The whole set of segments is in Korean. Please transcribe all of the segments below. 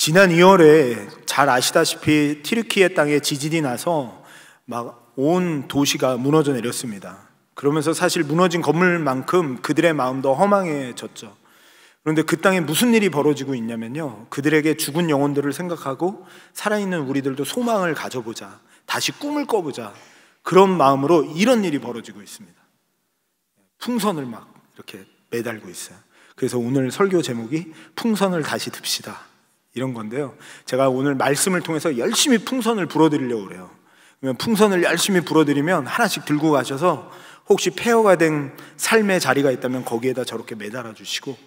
지난 2월에 잘 아시다시피 튀르키예 땅에 지진이 나서 막 온 도시가 무너져 내렸습니다. 그러면서 사실 무너진 건물만큼 그들의 마음도 허망해졌죠. 그런데 그 땅에 무슨 일이 벌어지고 있냐면요, 그들에게 죽은 영혼들을 생각하고 살아있는 우리들도 소망을 가져보자, 다시 꿈을 꿔보자, 그런 마음으로 이런 일이 벌어지고 있습니다. 풍선을 막 이렇게 매달고 있어요. 그래서 오늘 설교 제목이 풍선을 다시 듭시다, 이런 건데요, 제가 오늘 말씀을 통해서 열심히 풍선을 불어드리려고 그래요. 그러면 풍선을 열심히 불어드리면 하나씩 들고 가셔서 혹시 폐허가 된 삶의 자리가 있다면 거기에다 저렇게 매달아 주시고,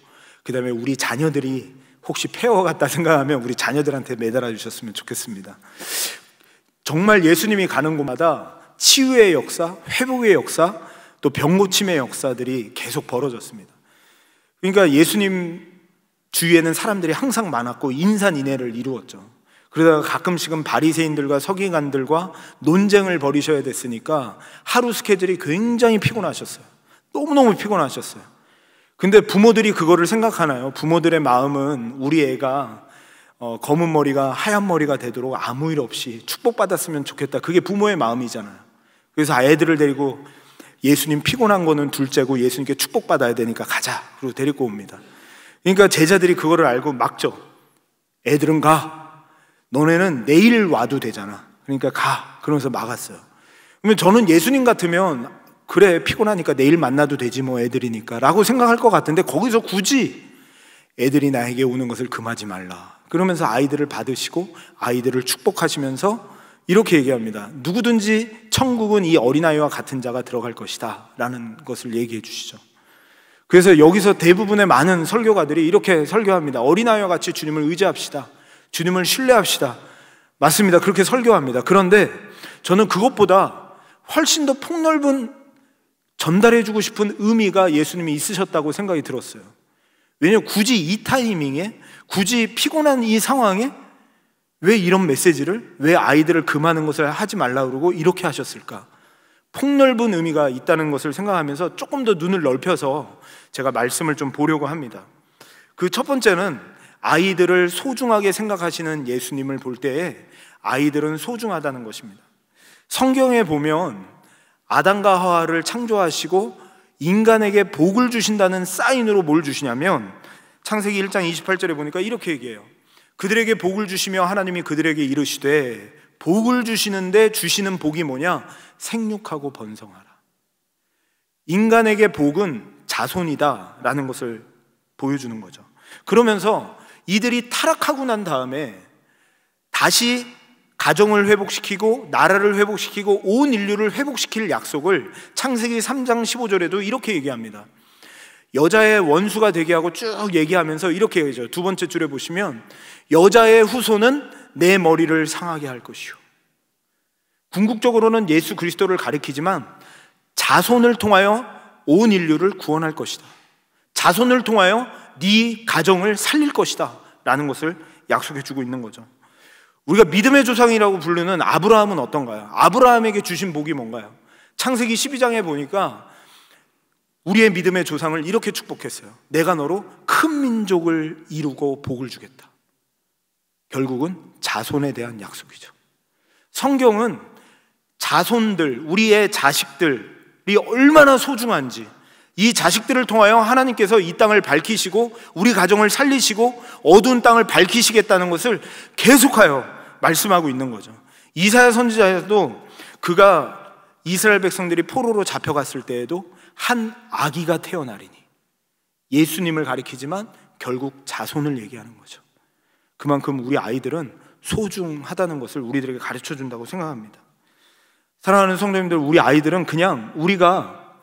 그 다음에 우리 자녀들이 혹시 폐허 같다 생각하면 우리 자녀들한테 매달아 주셨으면 좋겠습니다. 정말 예수님이 가는 곳마다 치유의 역사, 회복의 역사, 또 병 고침의 역사들이 계속 벌어졌습니다. 그러니까 예수님 주위에는 사람들이 항상 많았고 인산인해를 이루었죠. 그러다가 가끔씩은 바리새인들과 서기관들과 논쟁을 벌이셔야 됐으니까 하루 스케줄이 굉장히 피곤하셨어요. 너무너무 피곤하셨어요. 근데 부모들이 그거를 생각하나요? 부모들의 마음은 우리 애가 검은 머리가 하얀 머리가 되도록 아무 일 없이 축복받았으면 좋겠다, 그게 부모의 마음이잖아요. 그래서 아이들을 데리고 예수님 피곤한 거는 둘째고 예수님께 축복받아야 되니까 가자, 그리고 데리고 옵니다. 그러니까 제자들이 그거를 알고 막죠. 애들은 가, 너네는 내일 와도 되잖아, 그러니까 가, 그러면서 막았어요. 그러면 저는 예수님 같으면 그래, 피곤하니까 내일 만나도 되지 뭐, 애들이니까 라고 생각할 것 같은데 거기서 굳이 애들이 나에게 오는 것을 금하지 말라, 그러면서 아이들을 받으시고 아이들을 축복하시면서 이렇게 얘기합니다. 누구든지 천국은 이 어린아이와 같은 자가 들어갈 것이다 라는 것을 얘기해 주시죠. 그래서 여기서 대부분의 많은 설교가들이 이렇게 설교합니다. 어린아이와 같이 주님을 의지합시다, 주님을 신뢰합시다. 맞습니다. 그렇게 설교합니다. 그런데 저는 그것보다 훨씬 더 폭넓은 전달해주고 싶은 의미가 예수님이 있으셨다고 생각이 들었어요. 왜냐하면 굳이 이 타이밍에, 굳이 피곤한 이 상황에 왜 이런 메시지를, 왜 아이들을 금하는 것을 하지 말라고 그러고 이렇게 하셨을까? 폭넓은 의미가 있다는 것을 생각하면서 조금 더 눈을 넓혀서 제가 말씀을 좀 보려고 합니다. 그 첫 번째는 아이들을 소중하게 생각하시는 예수님을 볼 때에 아이들은 소중하다는 것입니다. 성경에 보면 아담과 하와를 창조하시고 인간에게 복을 주신다는 사인으로 뭘 주시냐면 창세기 1장 28절에 보니까 이렇게 얘기해요. 그들에게 복을 주시며 하나님이 그들에게 이르시되, 복을 주시는데 주시는 복이 뭐냐? 생육하고 번성하라. 인간에게 복은 자손이다 라는 것을 보여주는 거죠. 그러면서 이들이 타락하고 난 다음에 다시 가정을 회복시키고 나라를 회복시키고 온 인류를 회복시킬 약속을 창세기 3장 15절에도 이렇게 얘기합니다. 여자의 원수가 되게 하고 쭉 얘기하면서 이렇게 얘기하죠. 두 번째 줄에 보시면 여자의 후손은 내 머리를 상하게 할 것이요. 궁극적으로는 예수 그리스도를 가리키지만 자손을 통하여 온 인류를 구원할 것이다, 자손을 통하여 네 가정을 살릴 것이다 라는 것을 약속해 주고 있는 거죠. 우리가 믿음의 조상이라고 부르는 아브라함은 어떤가요? 아브라함에게 주신 복이 뭔가요? 창세기 12장에 보니까 우리의 믿음의 조상을 이렇게 축복했어요. 내가 너로 큰 민족을 이루고 복을 주겠다. 결국은 자손에 대한 약속이죠. 성경은 자손들, 우리의 자식들이 얼마나 소중한지, 이 자식들을 통하여 하나님께서 이 땅을 밝히시고 우리 가정을 살리시고 어두운 땅을 밝히시겠다는 것을 계속하여 말씀하고 있는 거죠. 이사야 선지자도 그가 이스라엘 백성들이 포로로 잡혀갔을 때에도 한 아기가 태어나리니, 예수님을 가리키지만 결국 자손을 얘기하는 거죠. 그만큼 우리 아이들은 소중하다는 것을 우리들에게 가르쳐 준다고 생각합니다. 사랑하는 성도님들, 우리 아이들은 그냥 우리가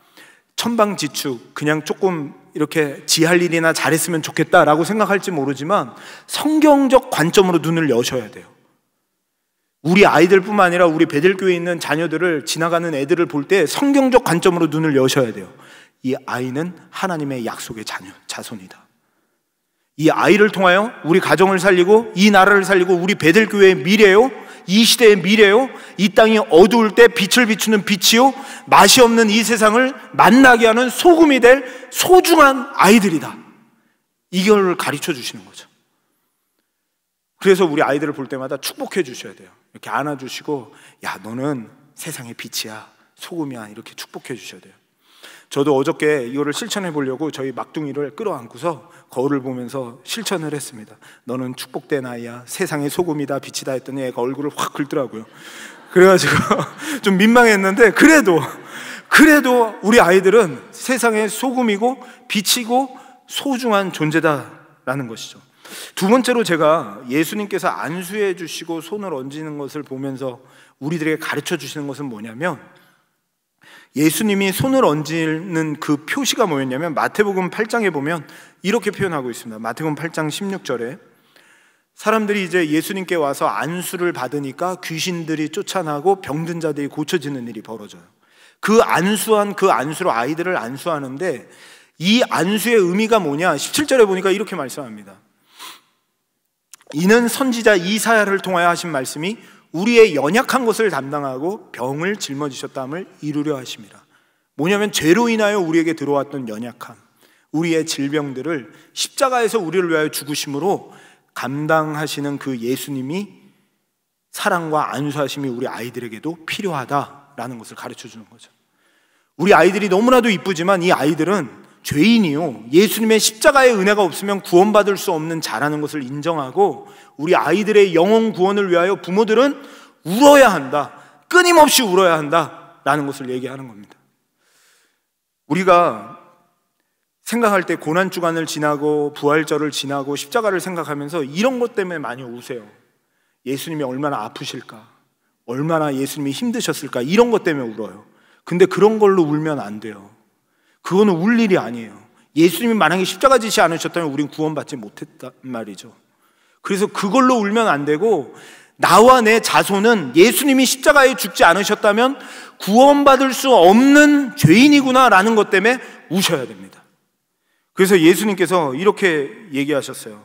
천방지축, 그냥 조금 이렇게 지할 일이나 잘했으면 좋겠다라고 생각할지 모르지만 성경적 관점으로 눈을 여셔야 돼요. 우리 아이들뿐만 아니라 우리 베델교회에 있는 자녀들을, 지나가는 애들을 볼 때 성경적 관점으로 눈을 여셔야 돼요. 이 아이는 하나님의 약속의 자손이다. 이 아이를 통하여 우리 가정을 살리고 이 나라를 살리고 우리 베델교회의 미래요, 이 시대의 미래요, 이 땅이 어두울 때 빛을 비추는 빛이요, 맛이 없는 이 세상을 만나게 하는 소금이 될 소중한 아이들이다. 이걸 가르쳐 주시는 거죠. 그래서 우리 아이들을 볼 때마다 축복해 주셔야 돼요. 이렇게 안아주시고, 야, 너는 세상의 빛이야, 소금이야, 이렇게 축복해 주셔야 돼요. 저도 어저께 이거를 실천해 보려고 저희 막둥이를 끌어안고서 거울을 보면서 실천을 했습니다. 너는 축복된 아이야, 세상의 소금이다, 빛이다 했더니 애가 얼굴을 확 긁더라고요. 그래가지고 좀 민망했는데, 그래도 우리 아이들은 세상의 소금이고 빛이고 소중한 존재다라는 것이죠. 두 번째로 제가 예수님께서 안수해 주시고 손을 얹는 것을 보면서 우리들에게 가르쳐 주시는 것은 뭐냐면, 예수님이 손을 얹는 그 표시가 뭐였냐면, 마태복음 8장에 보면 이렇게 표현하고 있습니다. 마태복음 8장 16절에 사람들이 이제 예수님께 와서 안수를 받으니까 귀신들이 쫓아나고 병든 자들이 고쳐지는 일이 벌어져요. 그 안수로 아이들을 안수하는데, 이 안수의 의미가 뭐냐? 17절에 보니까 이렇게 말씀합니다. 이는 선지자 이사야를 통하여 하신 말씀이 우리의 연약한 것을 담당하고 병을 짊어지셨다함을 이루려 하심이라. 뭐냐면 죄로 인하여 우리에게 들어왔던 연약함, 우리의 질병들을 십자가에서 우리를 위하여 죽으심으로 감당하시는 그 예수님이 사랑과 안수하심이 우리 아이들에게도 필요하다라는 것을 가르쳐 주는 거죠. 우리 아이들이 너무나도 이쁘지만 이 아이들은 죄인이요, 예수님의 십자가의 은혜가 없으면 구원받을 수 없는 자라는 것을 인정하고, 우리 아이들의 영혼 구원을 위하여 부모들은 울어야 한다, 끊임없이 울어야 한다라는 것을 얘기하는 겁니다. 우리가 생각할 때 고난주간을 지나고 부활절을 지나고 십자가를 생각하면서 이런 것 때문에 많이 우세요. 예수님이 얼마나 아프실까, 얼마나 예수님이 힘드셨을까, 이런 것 때문에 울어요. 근데 그런 걸로 울면 안 돼요. 그거는 울 일이 아니에요. 예수님이 만약에 십자가 지지 않으셨다면 우린 구원받지 못했단 말이죠. 그래서 그걸로 울면 안 되고, 나와 내 자손은 예수님이 십자가에 죽지 않으셨다면 구원받을 수 없는 죄인이구나 라는 것 때문에 우셔야 됩니다. 그래서 예수님께서 이렇게 얘기하셨어요.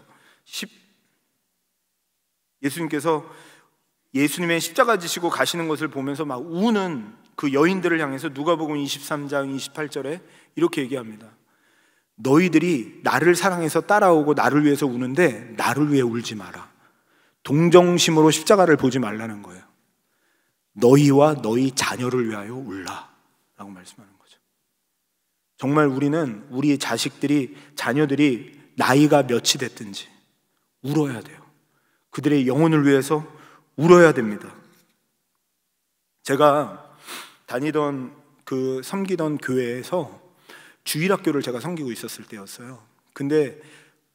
예수님께서 예수님의 십자가 지시고 가시는 것을 보면서 막 우는 그 여인들을 향해서 누가복음 23장 28절에 이렇게 얘기합니다. 너희들이 나를 사랑해서 따라오고 나를 위해서 우는데 나를 위해 울지 마라. 동정심으로 십자가를 보지 말라는 거예요. 너희와 너희 자녀를 위하여 울라 라고 말씀하는 거죠. 정말 우리는 우리 자식들이, 자녀들이 나이가 몇이 됐든지 울어야 돼요. 그들의 영혼을 위해서 울어야 됩니다. 제가 섬기던 교회에서 주일학교를 제가 섬기고 있었을 때였어요. 근데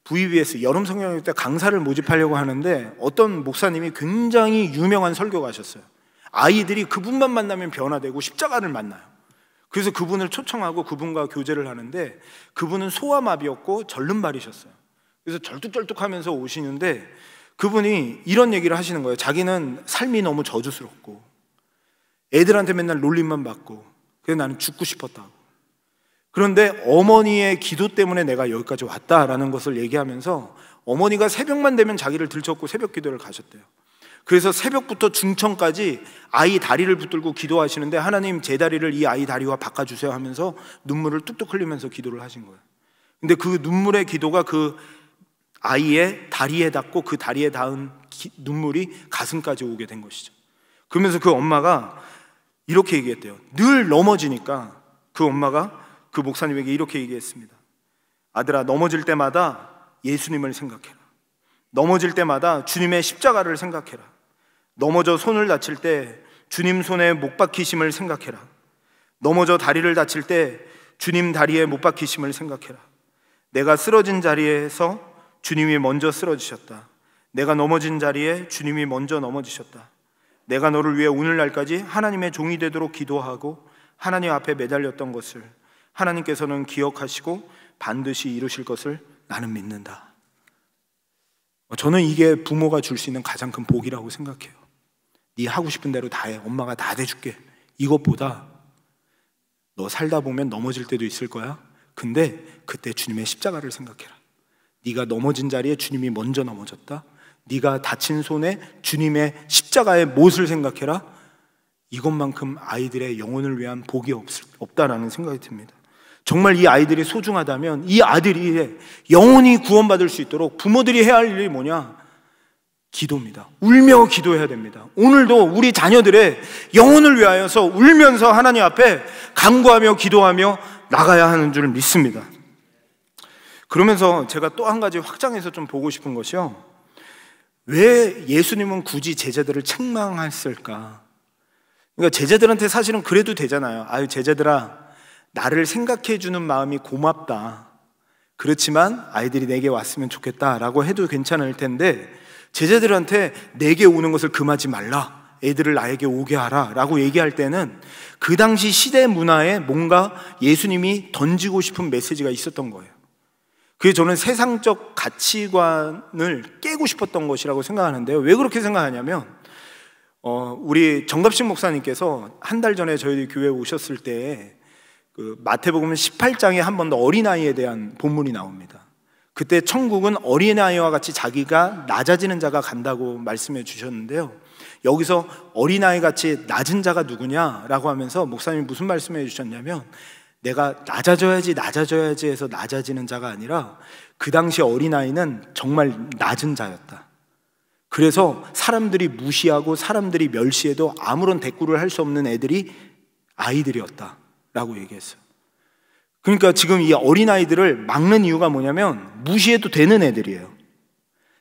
VBS 여름 성경학교 때 강사를 모집하려고 하는데 어떤 목사님이 굉장히 유명한 설교가 하셨어요. 아이들이 그분만 만나면 변화되고 십자가를 만나요. 그래서 그분을 초청하고 그분과 교제를 하는데, 그분은 소아마비였고 절름발이셨어요. 그래서 절뚝절뚝하면서 오시는데 그분이 이런 얘기를 하시는 거예요. 자기는 삶이 너무 저주스럽고 애들한테 맨날 놀림만 받고, 그래서 나는 죽고 싶었다고. 그런데 어머니의 기도 때문에 내가 여기까지 왔다라는 것을 얘기하면서, 어머니가 새벽만 되면 자기를 들쳤고 새벽 기도를 가셨대요. 그래서 새벽부터 중천까지 아이 다리를 붙들고 기도하시는데, 하나님 제 다리를 이 아이 다리와 바꿔주세요 하면서 눈물을 뚝뚝 흘리면서 기도를 하신 거예요. 근데 그 눈물의 기도가 그 아이의 다리에 닿고 그 다리에 닿은 눈물이 가슴까지 오게 된 것이죠. 그러면서 그 엄마가 이렇게 얘기했대요. 늘 넘어지니까 그 엄마가 그 목사님에게 이렇게 얘기했습니다. 아들아, 넘어질 때마다 예수님을 생각해라. 넘어질 때마다 주님의 십자가를 생각해라. 넘어져 손을 다칠 때 주님 손에 못 박히심을 생각해라. 넘어져 다리를 다칠 때 주님 다리에 못 박히심을 생각해라. 내가 쓰러진 자리에서 주님이 먼저 쓰러지셨다. 내가 넘어진 자리에 주님이 먼저 넘어지셨다. 내가 너를 위해 오늘날까지 하나님의 종이 되도록 기도하고 하나님 앞에 매달렸던 것을 하나님께서는 기억하시고 반드시 이루실 것을 나는 믿는다. 저는 이게 부모가 줄 수 있는 가장 큰 복이라고 생각해요. 네 하고 싶은 대로 다 해. 엄마가 다 대줄게. 이것보다 너 살다 보면 넘어질 때도 있을 거야. 근데 그때 주님의 십자가를 생각해라. 네가 넘어진 자리에 주님이 먼저 넘어졌다. 네가 다친 손에 주님의 십자가의 못을 생각해라. 이것만큼 아이들의 영혼을 위한 복이 없다라는 생각이 듭니다. 정말 이 아이들이 소중하다면 이 아들이 영원히 구원받을 수 있도록 부모들이 해야 할 일이 뭐냐? 기도입니다. 울며 기도해야 됩니다. 오늘도 우리 자녀들의 영혼을 위하여서 울면서 하나님 앞에 간구하며 기도하며 나가야 하는 줄 믿습니다. 그러면서 제가 또 한 가지 확장해서 좀 보고 싶은 것이요, 왜 예수님은 굳이 제자들을 책망했을까? 그러니까 제자들한테 사실은 그래도 되잖아요. 아유, 제자들아, 나를 생각해 주는 마음이 고맙다. 그렇지만 아이들이 내게 왔으면 좋겠다라고 해도 괜찮을 텐데, 제자들한테 내게 오는 것을 금하지 말라, 애들을 나에게 오게 하라 라고 얘기할 때는 그 당시 시대 문화에 뭔가 예수님이 던지고 싶은 메시지가 있었던 거예요. 그게 저는 세상적 가치관을 깨고 싶었던 것이라고 생각하는데요. 왜 그렇게 생각하냐면, 우리 정갑식 목사님께서 한 달 전에 저희 교회에 오셨을 때 그 마태복음 18장에 한 번 더 어린아이에 대한 본문이 나옵니다. 그때 천국은 어린아이와 같이 자기가 낮아지는 자가 간다고 말씀해 주셨는데요, 여기서 어린아이 같이 낮은 자가 누구냐라고 하면서 목사님이 무슨 말씀해 주셨냐면, 내가 낮아져야지 해서 낮아지는 자가 아니라 그 당시 어린아이는 정말 낮은 자였다. 그래서 사람들이 무시하고 사람들이 멸시해도 아무런 대꾸를 할 수 없는 애들이 아이들이었다 라고 얘기했어요. 그러니까 지금 이 어린아이들을 막는 이유가 뭐냐면, 무시해도 되는 애들이에요.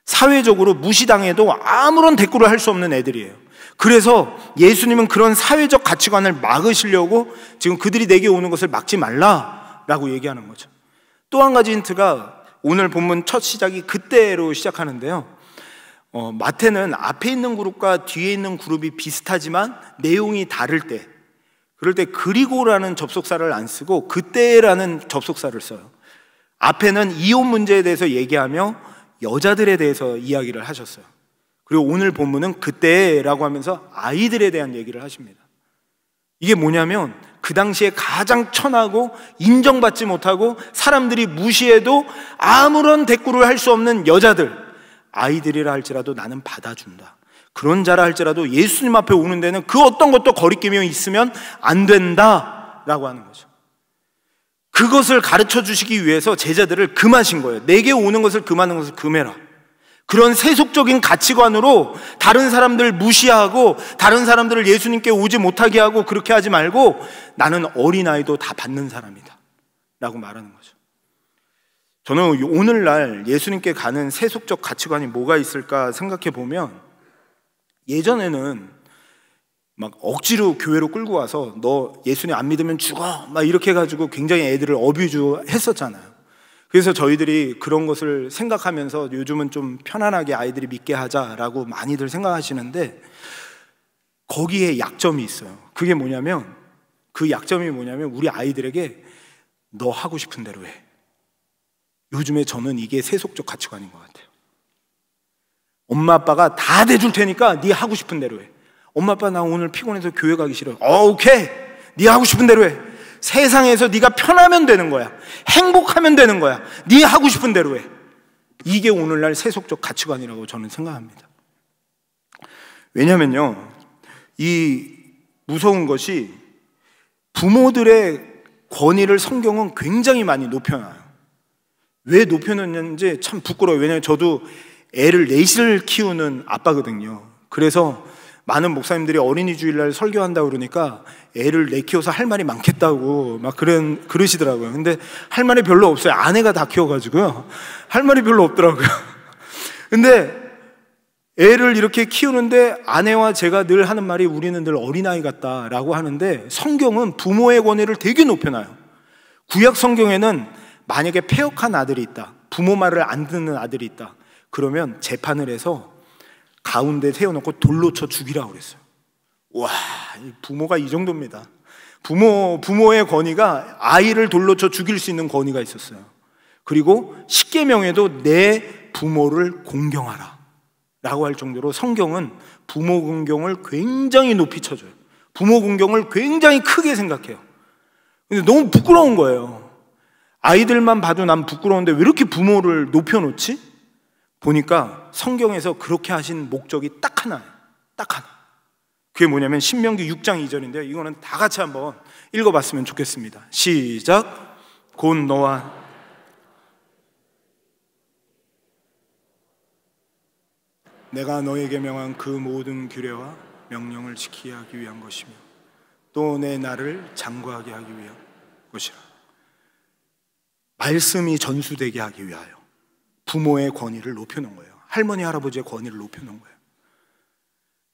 사회적으로 무시당해도 아무런 대꾸를 할 수 없는 애들이에요. 그래서 예수님은 그런 사회적 가치관을 막으시려고 지금 그들이 내게 오는 것을 막지 말라라고 얘기하는 거죠. 또 한 가지 힌트가, 오늘 본문 첫 시작이 그때로 시작하는데요, 마태는 앞에 있는 그룹과 뒤에 있는 그룹이 비슷하지만 내용이 다를 때, 그럴 때 그리고라는 접속사를 안 쓰고 그때라는 접속사를 써요. 앞에는 이혼 문제에 대해서 얘기하며 여자들에 대해서 이야기를 하셨어요. 그리고 오늘 본문은 그때라고 하면서 아이들에 대한 얘기를 하십니다. 이게 뭐냐면, 그 당시에 가장 천하고 인정받지 못하고 사람들이 무시해도 아무런 대꾸를 할 수 없는 여자들, 아이들이라 할지라도 나는 받아준다. 그런 자라 할지라도 예수님 앞에 오는 데는 그 어떤 것도 거리낌이 있으면 안 된다라고 하는 거죠. 그것을 가르쳐 주시기 위해서 제자들을 금하신 거예요. 내게 오는 것을 금하는 것을 금해라. 그런 세속적인 가치관으로 다른 사람들 무시하고 다른 사람들을 예수님께 오지 못하게 하고 그렇게 하지 말고, 나는 어린아이도 다 받는 사람이다 라고 말하는 거죠. 저는 오늘날 예수님께 가는 세속적 가치관이 뭐가 있을까 생각해 보면, 예전에는 막 억지로 교회로 끌고 와서 너 예수님 안 믿으면 죽어 막 이렇게 해가지고 굉장히 애들을 어뷰즈 했었잖아요. 그래서 저희들이 그런 것을 생각하면서 요즘은 좀 편안하게 아이들이 믿게 하자라고 많이들 생각하시는데, 거기에 약점이 있어요. 그게 뭐냐면, 그 약점이 뭐냐면 우리 아이들에게 너 하고 싶은 대로 해. 요즘에 저는 이게 세속적 가치관인 것 같아요. 엄마 아빠가 다 대줄 테니까 네 하고 싶은 대로 해. 엄마 아빠 나 오늘 피곤해서 교회 가기 싫어요. 오케이, 네 하고 싶은 대로 해. 세상에서 네가 편하면 되는 거야. 행복하면 되는 거야. 네 하고 싶은 대로 해. 이게 오늘날 세속적 가치관이라고 저는 생각합니다. 왜냐면요, 이 무서운 것이 부모들의 권위를 성경은 굉장히 많이 높여놔요. 왜 높여놓는지 참 부끄러워요. 왜냐하면 저도 애를 넷을 키우는 아빠거든요. 그래서 많은 목사님들이 어린이 주일날 설교한다고 그러니까 애를 넷 키워서 할 말이 많겠다고 막 그러시더라고요. 근데 할 말이 별로 없어요. 아내가 다 키워가지고요, 할 말이 별로 없더라고요. 근데 애를 이렇게 키우는데 아내와 제가 늘 하는 말이, 우리는 늘 어린아이 같다라고 하는데, 성경은 부모의 권위를 되게 높여놔요. 구약 성경에는 만약에 폐역한 아들이 있다, 부모 말을 안 듣는 아들이 있다, 그러면 재판을 해서 가운데 세워놓고 돌로 쳐 죽이라고 그랬어요. 와, 부모가 이 정도입니다. 부모의 권위가 아이를 돌로 쳐 죽일 수 있는 권위가 있었어요. 그리고 십계명에도 내 부모를 공경하라 라고 할 정도로 성경은 부모 공경을 굉장히 높이 쳐줘요. 부모 공경을 굉장히 크게 생각해요. 근데 너무 부끄러운 거예요. 아이들만 봐도 난 부끄러운데 왜 이렇게 부모를 높여놓지? 보니까 성경에서 그렇게 하신 목적이 딱 하나예요. 딱 하나. 그게 뭐냐면 신명기 6장 2절인데요 이거는 다 같이 한번 읽어봤으면 좋겠습니다. 시작. 곧 너와 내가 너에게 명한 그 모든 규례와 명령을 지키게 하기 위한 것이며 또 내 나를 장구하게 하기 위한 것이라. 말씀이 전수되게 하기 위하여 부모의 권위를 높여놓은 거예요. 할머니 할아버지의 권위를 높여놓은 거예요.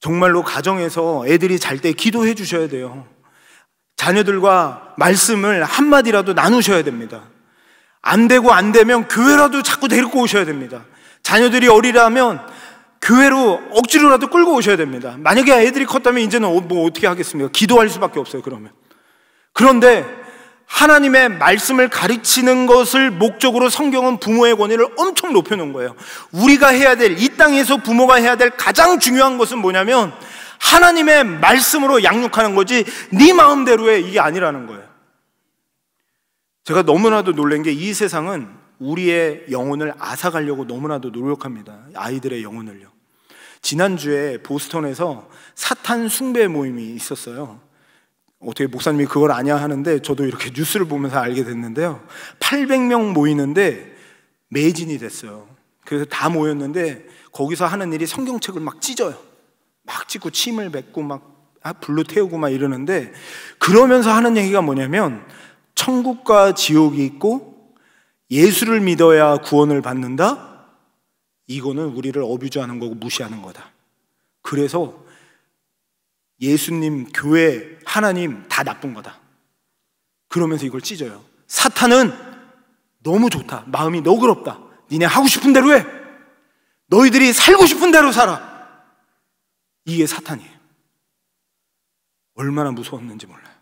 정말로 가정에서 애들이 잘 때 기도해 주셔야 돼요. 자녀들과 말씀을 한마디라도 나누셔야 됩니다. 안 되면 교회라도 자꾸 데리고 오셔야 됩니다. 자녀들이 어리라면 교회로 억지로라도 끌고 오셔야 됩니다. 만약에 애들이 컸다면 이제는 뭐 어떻게 하겠습니까? 기도할 수밖에 없어요. 그런데 하나님의 말씀을 가르치는 것을 목적으로 성경은 부모의 권위를 엄청 높여놓은 거예요. 우리가 해야 될, 이 땅에서 부모가 해야 될 가장 중요한 것은 뭐냐면 하나님의 말씀으로 양육하는 거지 네 마음대로의 이게 아니라는 거예요. 제가 너무나도 놀란 게 이 세상은 우리의 영혼을 앗아가려고 너무나도 노력합니다. 아이들의 영혼을요. 지난주에 보스턴에서 사탄 숭배 모임이 있었어요. 어떻게 목사님이 그걸 아냐 하는데 저도 이렇게 뉴스를 보면서 알게 됐는데요. 800명 모이는데 매진이 됐어요. 그래서 다 모였는데 거기서 하는 일이 성경책을 막 찢어요. 막 찢고 침을 뱉고 막 불로 태우고 막 이러는데, 그러면서 하는 얘기가 뭐냐면 천국과 지옥이 있고 예수를 믿어야 구원을 받는다? 이거는 우리를 어뷰즈하는 거고 무시하는 거다. 그래서 예수님, 교회, 하나님 다 나쁜 거다. 그러면서 이걸 찢어요. 사탄은 너무 좋다. 마음이 너그럽다. 니네 하고 싶은 대로 해. 너희들이 살고 싶은 대로 살아. 이게 사탄이에요. 얼마나 무서웠는지 몰라요.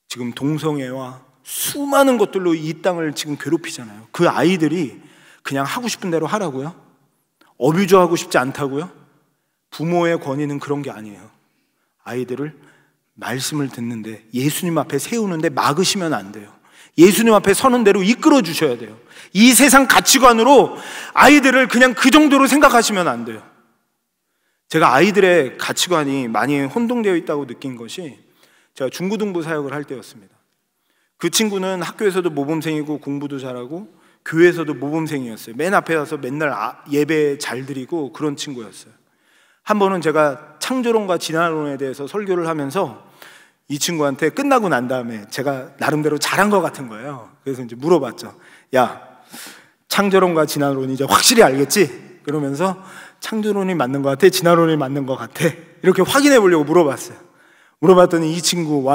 지금 동성애와 수많은 것들로 이 땅을 지금 괴롭히잖아요. 그 아이들이 그냥 하고 싶은 대로 하라고요? 어뷰저하고 싶지 않다고요? 부모의 권위는 그런 게 아니에요. 아이들을 말씀을 듣는데, 예수님 앞에 세우는데 막으시면 안 돼요. 예수님 앞에 서는 대로 이끌어 주셔야 돼요. 이 세상 가치관으로 아이들을 그냥 그 정도로 생각하시면 안 돼요. 제가 아이들의 가치관이 많이 혼동되어 있다고 느낀 것이 제가 중고등부 사역을 할 때였습니다. 그 친구는 학교에서도 모범생이고 공부도 잘하고 교회에서도 모범생이었어요. 맨 앞에 와서 맨날 예배 잘 드리고 그런 친구였어요. 한 번은 제가 창조론과 진화론에 대해서 설교를 하면서 이 친구한테 끝나고 난 다음에 제가 나름대로 잘한 것 같은 거예요. 그래서 이제 물어봤죠. 야, 창조론과 진화론 이제 확실히 알겠지? 그러면서 창조론이 맞는 것 같아? 진화론이 맞는 것 같아? 이렇게 확인해 보려고 물어봤어요. 물어봤더니 이 친구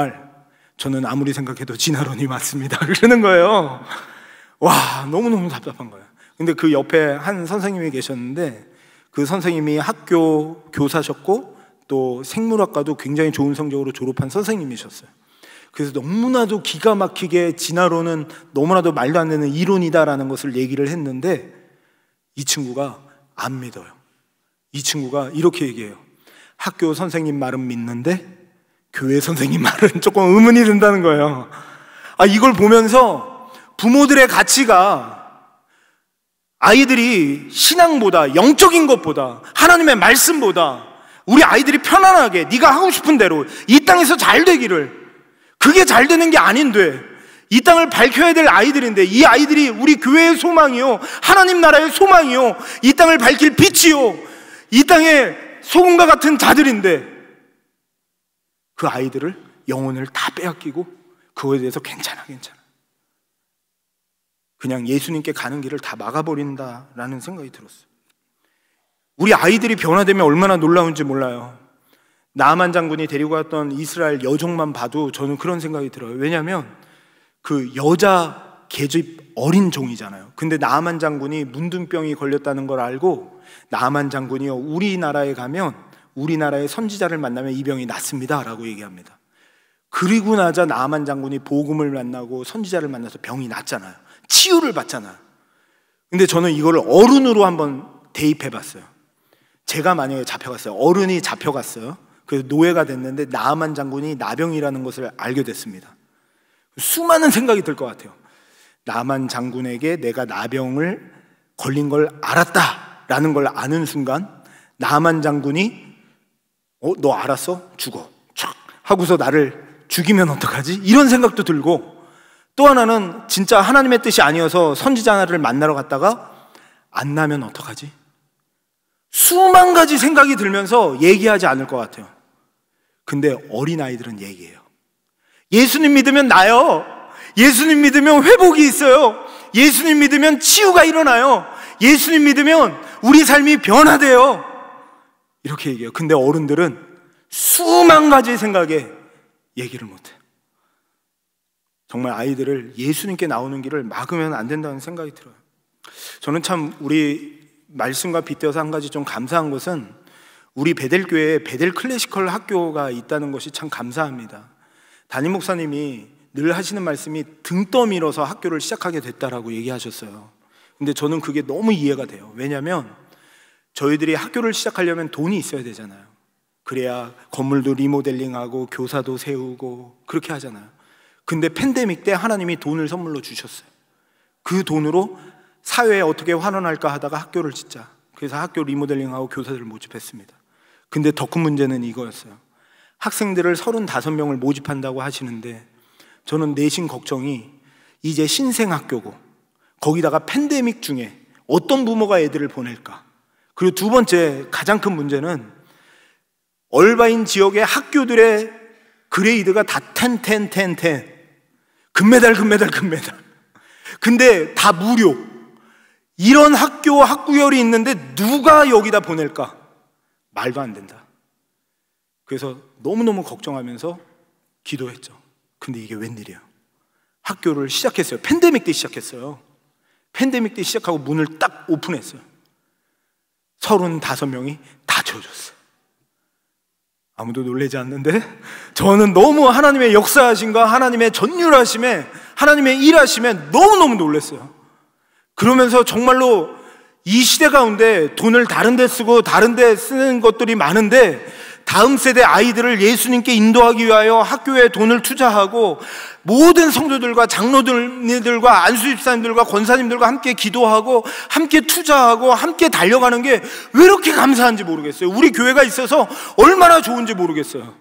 저는 아무리 생각해도 진화론이 맞습니다. 그러는 거예요. 와, 너무너무 답답한 거예요. 근데 그 옆에 한 선생님이 계셨는데 그 선생님이 학교 교사셨고 또 생물학과도 굉장히 좋은 성적으로 졸업한 선생님이셨어요. 그래서 너무나도 기가 막히게 진화론은 너무나도 말도 안 되는 이론이다라는 것을 얘기를 했는데 이 친구가 안 믿어요. 이 친구가 이렇게 얘기해요. 학교 선생님 말은 믿는데 교회 선생님 말은 조금 의문이 든다는 거예요. 이걸 보면서 부모들의 가치가 아이들이 신앙보다, 영적인 것보다, 하나님의 말씀보다 우리 아이들이 편안하게 네가 하고 싶은 대로 이 땅에서 잘 되기를, 그게 잘 되는 게 아닌데 이 땅을 밝혀야 될 아이들인데, 이 아이들이 우리 교회의 소망이요, 하나님 나라의 소망이요, 이 땅을 밝힐 빛이요, 이 땅의 소금과 같은 자들인데 그 아이들을 영혼을 다 빼앗기고 그거에 대해서 괜찮아 그냥 예수님께 가는 길을 다 막아버린다라는 생각이 들었어요. 우리 아이들이 변화되면 얼마나 놀라운지 몰라요. 나아만 장군이 데리고 왔던 이스라엘 여종만 봐도 저는 그런 생각이 들어요. 왜냐하면 그 여자 계집 어린 종이잖아요. 근데 나아만 장군이 문둥병이 걸렸다는 걸 알고 나아만 장군이요, 우리나라에 가면 우리나라의 선지자를 만나면 이 병이 낫습니다 라고 얘기합니다. 그리고 나자 나아만 장군이 복음을 만나고 선지자를 만나서 병이 낫잖아요. 치유를 받잖아요. 근데 저는 이거를 어른으로 한번 대입해 봤어요. 제가 만약에 잡혀갔어요. 어른이 잡혀갔어요. 그래서 노예가 됐는데 나아만 장군이 나병이라는 것을 알게 됐습니다. 수많은 생각이 들 것 같아요. 나아만 장군에게 내가 나병을 걸린 걸 알았다라는 걸 아는 순간 나아만 장군이 너 알았어? 죽어. 촥 하고서 나를 죽이면 어떡하지? 이런 생각도 들고, 또 하나는 진짜 하나님의 뜻이 아니어서 선지자를 만나러 갔다가 안 나면 어떡하지? 수만 가지 생각이 들면서 얘기하지 않을 것 같아요. 근데 어린아이들은 얘기해요. 예수님 믿으면 나요. 예수님 믿으면 회복이 있어요. 예수님 믿으면 치유가 일어나요. 예수님 믿으면 우리 삶이 변화돼요. 이렇게 얘기해요. 근데 어른들은 수만 가지 생각에 얘기를 못해요. 정말 아이들을 예수님께 나오는 길을 막으면 안 된다는 생각이 들어요. 저는 참 우리 말씀과 빗대어서 한 가지 좀 감사한 것은 우리 베델교회에 베델 클래시컬 학교가 있다는 것이 참 감사합니다. 담임 목사님이 늘 하시는 말씀이 등 떠밀어서 학교를 시작하게 됐다라고 얘기하셨어요. 근데 저는 그게 너무 이해가 돼요. 왜냐하면 저희들이 학교를 시작하려면 돈이 있어야 되잖아요. 그래야 건물도 리모델링하고 교사도 세우고 그렇게 하잖아요. 근데 팬데믹 때 하나님이 돈을 선물로 주셨어요. 그 돈으로 사회에 어떻게 환원할까 하다가 학교를 짓자. 그래서 학교 리모델링하고 교사들을 모집했습니다. 근데 더 큰 문제는 이거였어요. 학생들을 35명을 모집한다고 하시는데 저는 내심 걱정이 이제 신생학교고 거기다가 팬데믹 중에 어떤 부모가 애들을 보낼까. 그리고 두 번째 가장 큰 문제는 얼바인 지역의 학교들의 그레이드가 다 10 금메달 근데 다 무료. 이런 학교 학구열이 있는데 누가 여기다 보낼까? 말도 안 된다. 그래서 너무너무 걱정하면서 기도했죠. 근데 이게 웬일이야. 학교를 시작했어요. 팬데믹 때 시작했어요. 팬데믹 때 시작하고 문을 딱 오픈했어요. 35명이 다 채워졌어요. 아무도 놀라지 않는데 저는 너무 하나님의 역사하심과 하나님의 전율하심에 하나님의 일하심에 너무너무 놀랐어요. 그러면서 정말로 이 시대 가운데 돈을 다른 데 쓰고 다른 데 쓰는 것들이 많은데 다음 세대 아이들을 예수님께 인도하기 위하여 학교에 돈을 투자하고 모든 성도들과 장로들과 안수집사님들과 권사님들과 함께 기도하고 함께 투자하고 함께 달려가는 게 왜 이렇게 감사한지 모르겠어요. 우리 교회가 있어서 얼마나 좋은지 모르겠어요.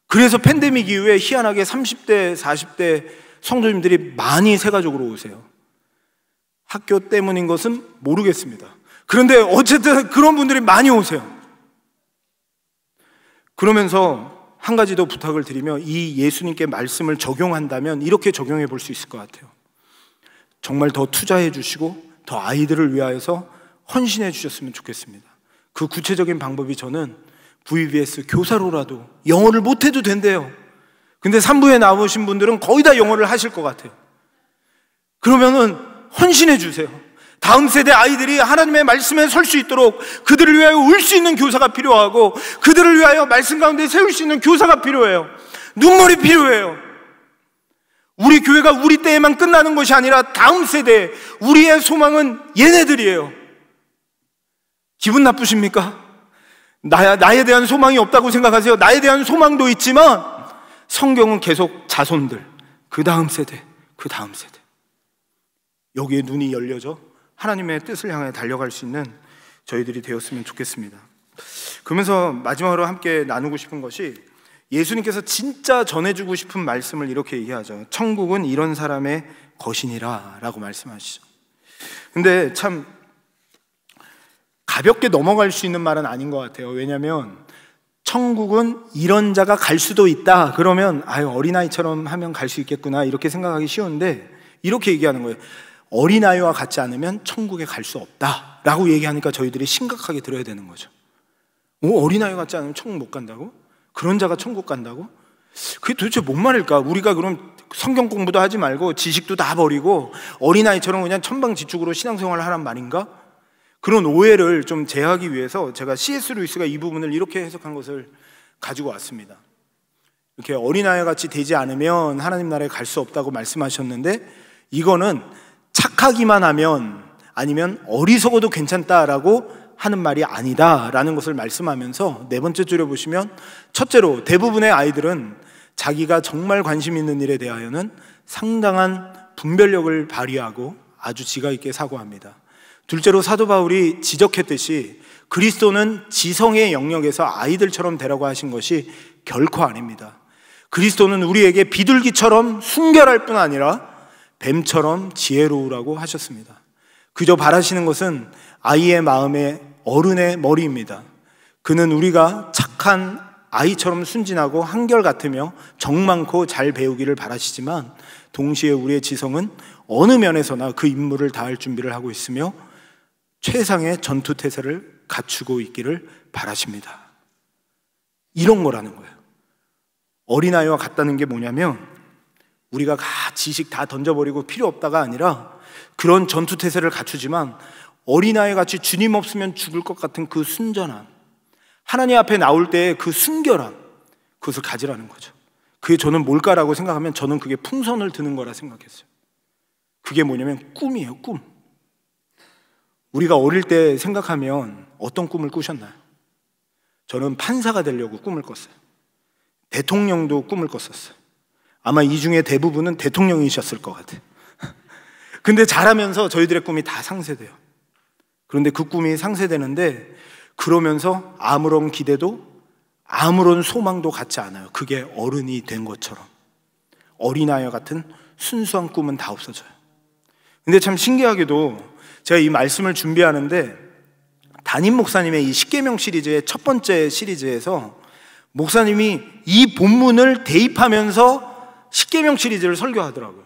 그래서 팬데믹 이후에 희한하게 30대 40대 성도님들이 많이 세가족으로 오세요. 학교 때문인 것은 모르겠습니다. 그런데 어쨌든 그런 분들이 많이 오세요. 그러면서 한 가지 더 부탁을 드리며 이 예수님께 말씀을 적용한다면 이렇게 적용해 볼 수 있을 것 같아요. 정말 더 투자해 주시고 더 아이들을 위하여서 헌신해 주셨으면 좋겠습니다. 그 구체적인 방법이 저는 VBS 교사로라도 영어를 못해도 된대요. 근데 3부에 나오신 분들은 거의 다 영어를 하실 것 같아요. 그러면은 헌신해 주세요. 다음 세대 아이들이 하나님의 말씀에 설 수 있도록 그들을 위하여 울 수 있는 교사가 필요하고 그들을 위하여 말씀 가운데 세울 수 있는 교사가 필요해요. 눈물이 필요해요. 우리 교회가 우리 때에만 끝나는 것이 아니라 다음 세대, 우리의 소망은 얘네들이에요. 기분 나쁘십니까? 나에 대한 소망이 없다고 생각하세요? 나에 대한 소망도 있지만 성경은 계속 자손들, 그 다음 세대, 그 다음 세대, 여기에 눈이 열려져 하나님의 뜻을 향해 달려갈 수 있는 저희들이 되었으면 좋겠습니다. 그러면서 마지막으로 함께 나누고 싶은 것이 예수님께서 진짜 전해주고 싶은 말씀을 이렇게 얘기하죠. 천국은 이런 사람의 것이니라 라고 말씀하시죠. 근데 참 가볍게 넘어갈 수 있는 말은 아닌 것 같아요. 왜냐하면 천국은 이런 자가 갈 수도 있다 그러면 어린아이처럼 하면 갈 수 있겠구나 이렇게 생각하기 쉬운데 이렇게 얘기하는 거예요. 어린아이와 같지 않으면 천국에 갈 수 없다 라고 얘기하니까 저희들이 심각하게 들어야 되는 거죠. 어린아이 같지 않으면 천국 못 간다고? 그런 자가 천국 간다고? 그게 도대체 뭔 말일까? 우리가 그럼 성경 공부도 하지 말고 지식도 다 버리고 어린아이처럼 그냥 천방지축으로 신앙생활을 하란 말인가? 그런 오해를 좀 제하기 위해서 제가 C.S. 루이스가 이 부분을 이렇게 해석한 것을 가지고 왔습니다. 이렇게 어린아이 같이 되지 않으면 하나님 나라에 갈 수 없다고 말씀하셨는데 이거는 착하기만 하면 아니면 어리석어도 괜찮다라고 하는 말이 아니다라는 것을 말씀하면서 네 번째 줄에 보시면 첫째로 대부분의 아이들은 자기가 정말 관심 있는 일에 대하여는 상당한 분별력을 발휘하고 아주 지각 있게 사고합니다. 둘째로 사도 바울이 지적했듯이 그리스도는 지성의 영역에서 아이들처럼 되라고 하신 것이 결코 아닙니다. 그리스도는 우리에게 비둘기처럼 순결할 뿐 아니라 뱀처럼 지혜로우라고 하셨습니다. 그저 바라시는 것은 아이의 마음에 어른의 머리입니다. 그는 우리가 착한 아이처럼 순진하고 한결같으며 정 많고 잘 배우기를 바라시지만 동시에 우리의 지성은 어느 면에서나 그 임무를 다할 준비를 하고 있으며 최상의 전투태세를 갖추고 있기를 바라십니다. 이런 거라는 거예요. 어린아이와 같다는 게 뭐냐면 우리가 지식 다 던져버리고 필요 없다가 아니라 그런 전투태세를 갖추지만 어린아이 같이 주님 없으면 죽을 것 같은 그 순전함, 하나님 앞에 나올 때의 그 순결함, 그것을 가지라는 거죠. 그게 저는 뭘까라고 생각하면 저는 그게 풍선을 드는 거라 생각했어요. 그게 뭐냐면 꿈이에요, 꿈. 우리가 어릴 때 생각하면 어떤 꿈을 꾸셨나요? 저는 판사가 되려고 꿈을 꿨어요. 대통령도 꿈을 꿨었어요. 아마 이 중에 대부분은 대통령이셨을 것 같아요. 근데 자라면서 저희들의 꿈이 다 상쇄돼요. 그런데 그 꿈이 상쇄되는데 그러면서 아무런 기대도 아무런 소망도 갖지 않아요. 그게 어른이 된 것처럼. 어린아이와 같은 순수한 꿈은 다 없어져요. 근데 참 신기하게도 제가 이 말씀을 준비하는데 담임 목사님의 이 십계명 시리즈의 첫 번째 시리즈에서 목사님이 이 본문을 대입하면서 십계명 시리즈를 설교하더라고요.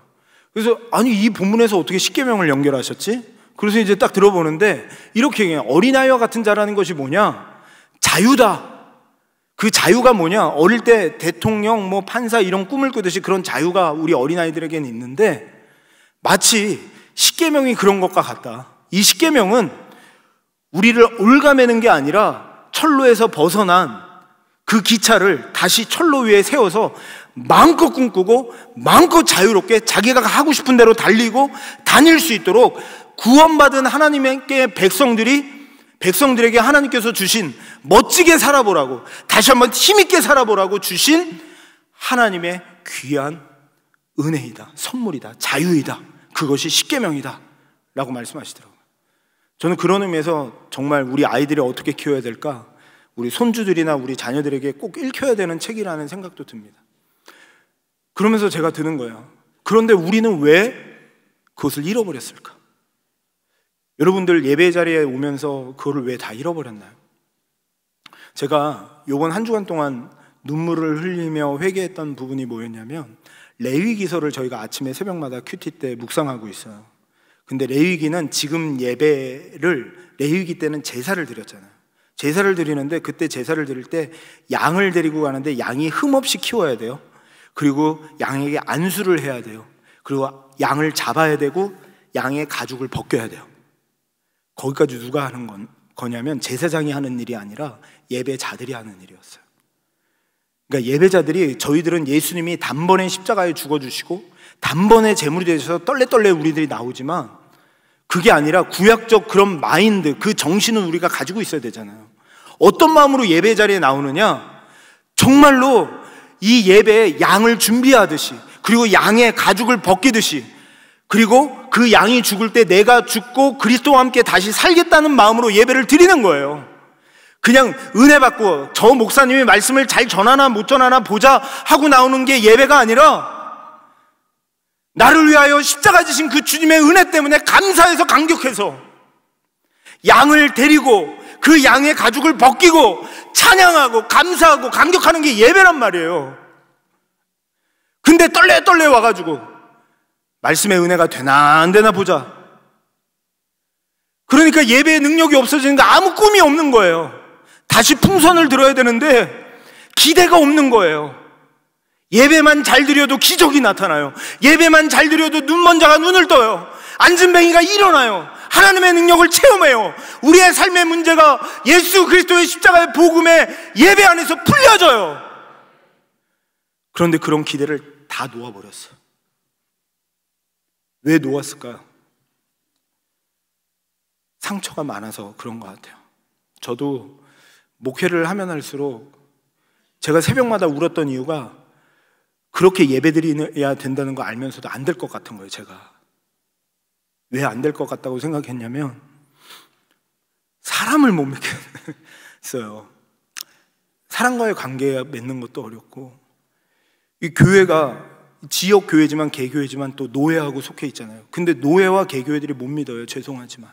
그래서 아니 이 본문에서 어떻게 십계명을 연결하셨지? 그래서 이제 딱 들어보는데 이렇게 얘기해요. 어린아이와 같은 자라는 것이 뭐냐? 자유다. 그 자유가 뭐냐? 어릴 때 대통령, 판사 이런 꿈을 꾸듯이 그런 자유가 우리 어린아이들에게는 있는데 마치 십계명이 그런 것과 같다. 이 십계명은 우리를 올가매는 게 아니라 철로에서 벗어난 그 기차를 다시 철로 위에 세워서 마음껏 꿈꾸고 마음껏 자유롭게 자기가 하고 싶은 대로 달리고 다닐 수 있도록 구원받은 하나님께 백성들에게 하나님께서 주신 멋지게 살아보라고, 다시 한번 힘있게 살아보라고 주신 하나님의 귀한 은혜이다, 선물이다, 자유이다, 그것이 십계명이다 라고 말씀하시더라고요. 저는 그런 의미에서 정말 우리 아이들을 어떻게 키워야 될까, 우리 손주들이나 우리 자녀들에게 꼭 읽혀야 되는 책이라는 생각도 듭니다. 그러면서 제가 드는 거예요. 그런데 우리는 왜 그것을 잃어버렸을까? 여러분들 예배 자리에 오면서 그거를 왜 다 잃어버렸나요? 제가 요번 한 주간 동안 눈물을 흘리며 회개했던 부분이 뭐였냐면, 레위기서를 저희가 아침에 새벽마다 큐티 때 묵상하고 있어요. 근데 레위기는 지금 예배를, 레위기 때는 제사를 드렸잖아요. 제사를 드리는데 그때 제사를 드릴 때 양을 데리고 가는데 양이 흠없이 키워야 돼요. 그리고 양에게 안수를 해야 돼요. 그리고 양을 잡아야 되고 양의 가죽을 벗겨야 돼요. 거기까지 누가 하는 거냐면 제사장이 하는 일이 아니라 예배자들이 하는 일이었어요. 그러니까 예배자들이, 저희들은 예수님이 단번에 십자가에 죽어주시고 단번에 제물이 되셔서 떨레떨레 우리들이 나오지만 그게 아니라 구약적 그런 마인드, 그 정신은 우리가 가지고 있어야 되잖아요. 어떤 마음으로 예배 자리에 나오느냐? 정말로 이 예배에 양을 준비하듯이, 그리고 양의 가죽을 벗기듯이, 그리고 그 양이 죽을 때 내가 죽고 그리스도와 함께 다시 살겠다는 마음으로 예배를 드리는 거예요. 그냥 은혜 받고 저 목사님이 말씀을 잘 전하나 못 전하나 보자 하고 나오는 게 예배가 아니라, 나를 위하여 십자가 지신 그 주님의 은혜 때문에 감사해서 감격해서 양을 데리고 그 양의 가죽을 벗기고 찬양하고 감사하고 감격하는 게 예배란 말이에요. 근데 떨레떨레 와가지고 말씀의 은혜가 되나 안 되나 보자. 그러니까 예배의 능력이 없어지니까 아무 꿈이 없는 거예요. 다시 풍선을 들어야 되는데 기대가 없는 거예요. 예배만 잘 드려도 기적이 나타나요. 예배만 잘 드려도 눈먼 자가 눈을 떠요. 앉은 뱅이가 일어나요. 하나님의 능력을 체험해요. 우리의 삶의 문제가 예수 그리스도의 십자가의 복음의 예배 안에서 풀려져요. 그런데 그런 기대를 다 놓아버렸어요. 왜 놓았을까요? 상처가 많아서 그런 것 같아요. 저도 목회를 하면 할수록 제가 새벽마다 울었던 이유가 그렇게 예배드려야 된다는 거 알면서도 안 될 것 같은 거예요. 제가 왜 안 될 것 같다고 생각했냐면, 사람을 못 믿겠어요. 사람과의 관계 맺는 것도 어렵고, 이 교회가 지역 교회지만 개교회지만 또 노예하고 속해 있잖아요. 근데 노예와 개교회들이 못 믿어요. 죄송하지만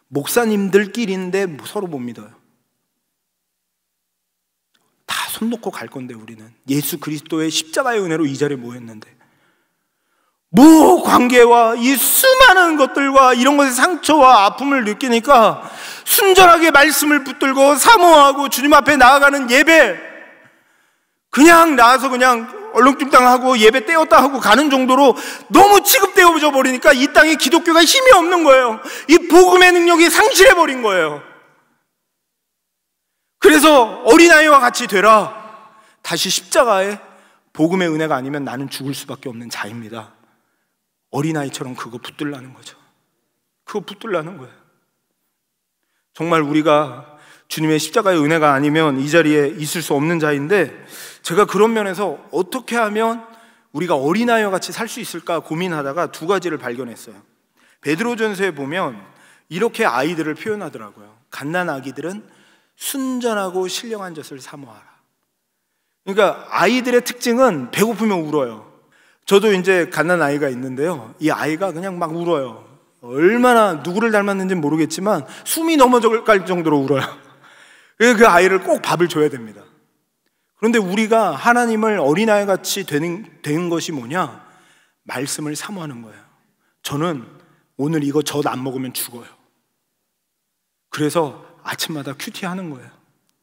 목사님들끼리인데 서로 못 믿어요. 다 손 놓고 갈 건데 우리는 예수 그리스도의 십자가의 은혜로 이 자리에 모였는데 뭐 관계와 이 수많은 것들과 이런 것의 상처와 아픔을 느끼니까 순전하게 말씀을 붙들고 사모하고 주님 앞에 나아가는 예배, 그냥 나와서 그냥 얼렁뚱땅하고 예배 떼었다 하고 가는 정도로 너무 취급되어져 버리니까 이 땅에 기독교가 힘이 없는 거예요. 이 복음의 능력이 상실해 버린 거예요. 그래서 어린아이와 같이 되라. 다시 십자가에 복음의 은혜가 아니면 나는 죽을 수밖에 없는 자입니다. 어린아이처럼 그거 붙들라는 거죠. 그거 붙들라는 거예요. 정말 우리가 주님의 십자가의 은혜가 아니면 이 자리에 있을 수 없는 자인데, 제가 그런 면에서 어떻게 하면 우리가 어린아이와 같이 살 수 있을까 고민하다가 두 가지를 발견했어요. 베드로전서에 보면 이렇게 아이들을 표현하더라고요. 갓난아기들은 순전하고 신령한 젖을 사모하라. 그러니까 아이들의 특징은 배고프면 울어요. 저도 이제 갓난아이가 있는데요, 이 아이가 그냥 막 울어요. 얼마나 누구를 닮았는지는 모르겠지만 숨이 넘어갈 정도로 울어요. 그래서 그 아이를 꼭 밥을 줘야 됩니다. 그런데 우리가 하나님을 어린아이 같이 되는 것이 뭐냐? 말씀을 사모하는 거예요. 저는 오늘 이거 젖 안 먹으면 죽어요. 그래서 아침마다 큐티하는 거예요.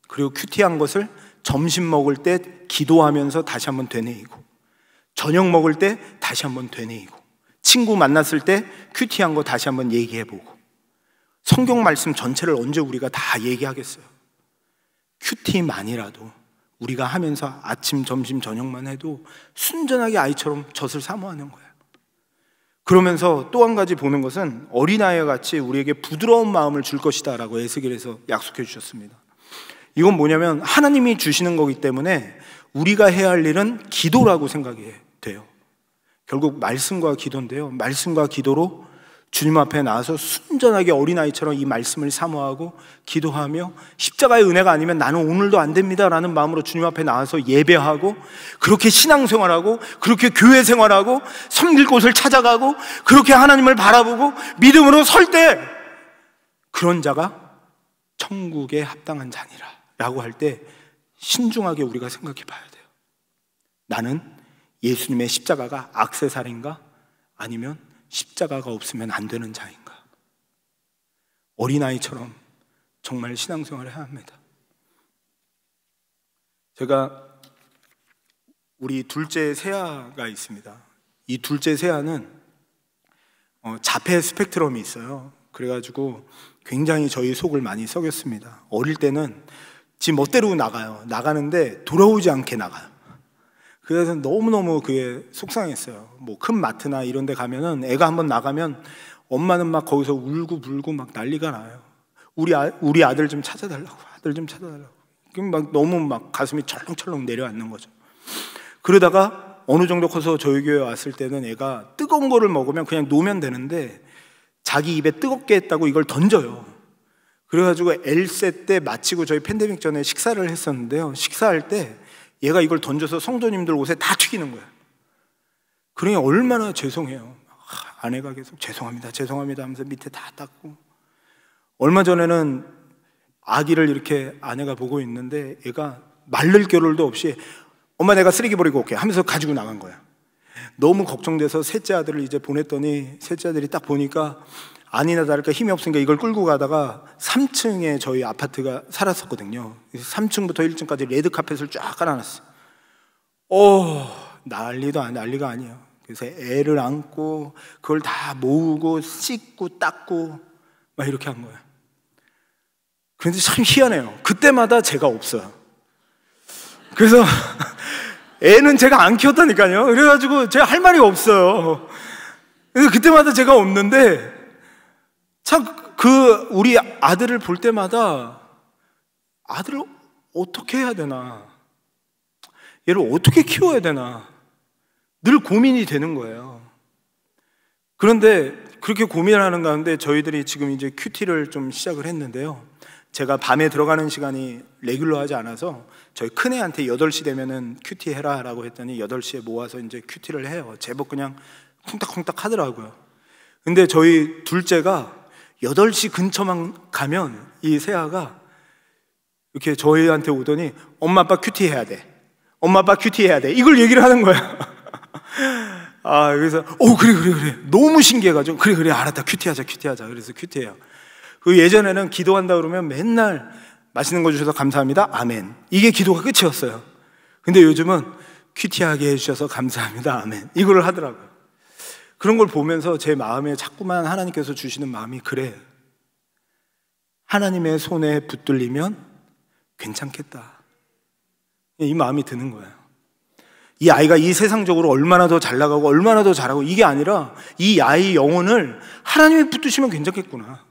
그리고 큐티한 것을 점심 먹을 때 기도하면서 다시 한번 되뇌이고, 저녁 먹을 때 다시 한번 되뇌이고, 친구 만났을 때 큐티한 거 다시 한번 얘기해보고, 성경 말씀 전체를 언제 우리가 다 얘기하겠어요? 큐티만이라도 우리가 하면서 아침, 점심, 저녁만 해도 순전하게 아이처럼 젖을 사모하는 거예요. 그러면서 또 한 가지 보는 것은 어린아이와 같이 우리에게 부드러운 마음을 줄 것이다 라고 에스겔에서 약속해 주셨습니다. 이건 뭐냐면 하나님이 주시는 거기 때문에 우리가 해야 할 일은 기도라고 생각이 돼요. 결국 말씀과 기도인데요, 말씀과 기도로 주님 앞에 나와서 순전하게 어린아이처럼 이 말씀을 사모하고 기도하며, 십자가의 은혜가 아니면 나는 오늘도 안 됩니다 라는 마음으로 주님 앞에 나와서 예배하고, 그렇게 신앙생활하고, 그렇게 교회 생활하고, 섬길 곳을 찾아가고, 그렇게 하나님을 바라보고 믿음으로 설 때, 그런 자가 천국에 합당한 자니라 라고 할 때 신중하게 우리가 생각해 봐야 돼요. 나는 예수님의 십자가가 액세서리인가? 아니면 십자가가 없으면 안 되는 자인가? 어린아이처럼 정말 신앙생활을 해야 합니다. 제가 우리 둘째 세아가 있습니다. 이 둘째 세아는 자폐 스펙트럼이 있어요. 그래가지고 굉장히 저희 속을 많이 썩였습니다. 어릴 때는 지 멋대로 나가요. 나가는데 돌아오지 않게 나가요. 그래서 너무너무 그게 속상했어요. 뭐 큰 마트나 이런 데 가면은 애가 한번 나가면 엄마는 막 거기서 울고 불고 막 난리가 나요. 우리 아들 좀 찾아달라고, 아들 좀 찾아달라고. 그럼 막 너무 막 가슴이 철렁철렁 내려앉는 거죠. 그러다가 어느 정도 커서 저희 교회 왔을 때는 애가 뜨거운 거를 먹으면 그냥 놓으면 되는데 자기 입에 뜨겁게 했다고 이걸 던져요. 그래가지고 엘세 때 마치고 저희 팬데믹 전에 식사를 했었는데요, 식사할 때 얘가 이걸 던져서 성도님들 옷에 다 튀기는 거예요. 그러니 얼마나 죄송해요. 아내가 계속 죄송합니다, 죄송합니다 하면서 밑에 다 닦고. 얼마 전에는 아기를 이렇게 아내가 보고 있는데 애가 말릴 겨를도 없이 엄마 내가 쓰레기 버리고 올게 하면서 가지고 나간 거야. 너무 걱정돼서 셋째 아들을 이제 보냈더니 셋째 아들이 딱 보니까 아니나 다를까 힘이 없으니까 이걸 끌고 가다가 3층에 저희 아파트가 살았었거든요. 3층부터 1층까지 레드카펫을 쫙 깔아놨어요. 난리가 아니에요. 그래서 애를 안고 그걸 다 모으고 씻고 닦고 막 이렇게 한 거예요. 그런데 참 희한해요. 그때마다 제가 없어요. 그래서 애는 제가 안 키웠다니까요. 그래가지고 제가 할 말이 없어요. 그래서 그때마다 제가 없는데 참 우리 아들을 볼 때마다 아들을 어떻게 해야 되나, 얘를 어떻게 키워야 되나 늘 고민이 되는 거예요. 그런데 그렇게 고민을 하는 가운데 저희들이 지금 이제 큐티를 좀 시작을 했는데요, 제가 밤에 들어가는 시간이 레귤러하지 않아서 저희 큰애한테 8시 되면은 큐티 해라 라고 했더니 8시에 모아서 이제 큐티를 해요. 제법 그냥 쿵딱쿵딱 하더라고요. 근데 저희 둘째가 8시 근처만 가면 이 새아가 이렇게 저희한테 오더니 엄마 아빠 큐티 해야 돼, 엄마 아빠 큐티 해야 돼, 이걸 얘기를 하는 거야. 그래서 그래 너무 신기해가지고 그래 알았다, 큐티하자. 그래서 큐티해요. 그 예전에는 기도한다 그러면 맨날 맛있는 거 주셔서 감사합니다, 아멘, 이게 기도가 끝이었어요. 근데 요즘은 큐티하게 해주셔서 감사합니다, 아멘, 이걸 하더라고요. 그런 걸 보면서 제 마음에 자꾸만 하나님께서 주시는 마음이, 그래, 하나님의 손에 붙들리면 괜찮겠다, 이 마음이 드는 거예요. 이 아이가 이 세상적으로 얼마나 더 잘 나가고 얼마나 더 잘하고 이게 아니라 이 아이의 영혼을 하나님이 붙드시면 괜찮겠구나.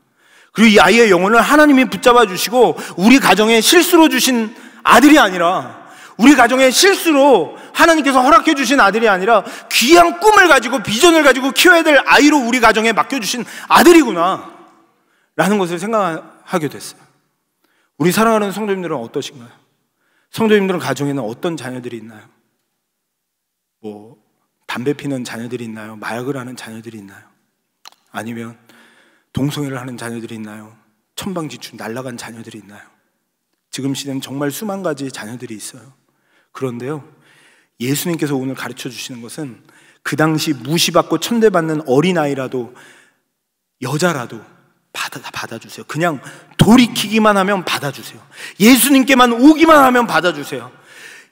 그리고 이 아이의 영혼을 하나님이 붙잡아 주시고 우리 가정에 실수로 주신 아들이 아니라, 우리 가정에 실수로 하나님께서 허락해 주신 아들이 아니라 귀한 꿈을 가지고 비전을 가지고 키워야 될 아이로 우리 가정에 맡겨주신 아들이구나 라는 것을 생각하게 됐어요. 우리 사랑하는 성도님들은 어떠신가요? 성도님들은 가정에는 어떤 자녀들이 있나요? 담배 피는 자녀들이 있나요? 마약을 하는 자녀들이 있나요? 아니면 동성애를 하는 자녀들이 있나요? 천방지축 날아간 자녀들이 있나요? 지금 시대는 정말 수만 가지 자녀들이 있어요. 그런데요, 예수님께서 오늘 가르쳐 주시는 것은 그 당시 무시받고 천대받는 어린아이라도, 여자라도 받아주세요. 그냥 돌이키기만 하면 받아주세요. 예수님께만 오기만 하면 받아주세요.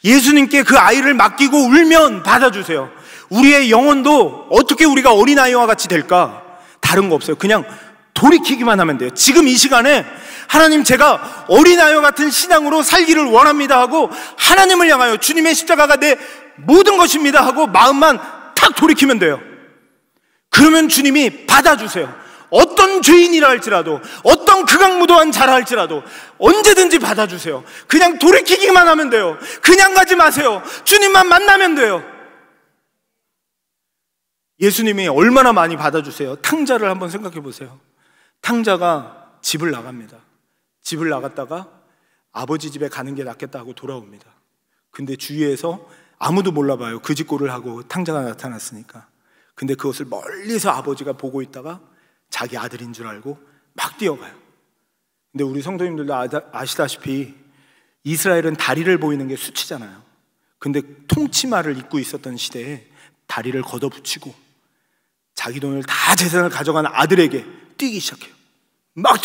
예수님께 그 아이를 맡기고 울면 받아주세요. 우리의 영혼도 어떻게 우리가 어린아이와 같이 될까? 다른 거 없어요. 그냥 돌이키기만 하면 돼요. 지금 이 시간에 하나님, 제가 어린아이와 같은 신앙으로 살기를 원합니다 하고 하나님을 향하여 주님의 십자가가 내 모든 것입니다 하고 마음만 탁 돌이키면 돼요. 그러면 주님이 받아주세요. 어떤 죄인이라 할지라도, 어떤 극악무도한 자라 할지라도 언제든지 받아주세요. 그냥 돌이키기만 하면 돼요. 그냥 가지 마세요. 주님만 만나면 돼요. 예수님이 얼마나 많이 받아주세요. 탕자를 한번 생각해 보세요. 탕자가 집을 나갑니다. 집을 나갔다가 아버지 집에 가는 게 낫겠다 하고 돌아옵니다. 근데 주위에서 아무도 몰라봐요. 그 집 꼴을 하고 탕자가 나타났으니까. 근데 그것을 멀리서 아버지가 보고 있다가 자기 아들인 줄 알고 막 뛰어가요. 근데 우리 성도님들도 아시다시피 이스라엘은 다리를 보이는 게 수치잖아요. 근데 통치마를 입고 있었던 시대에 다리를 걷어붙이고 자기 돈을 다 재산을 가져간 아들에게 뛰기 시작해요. 막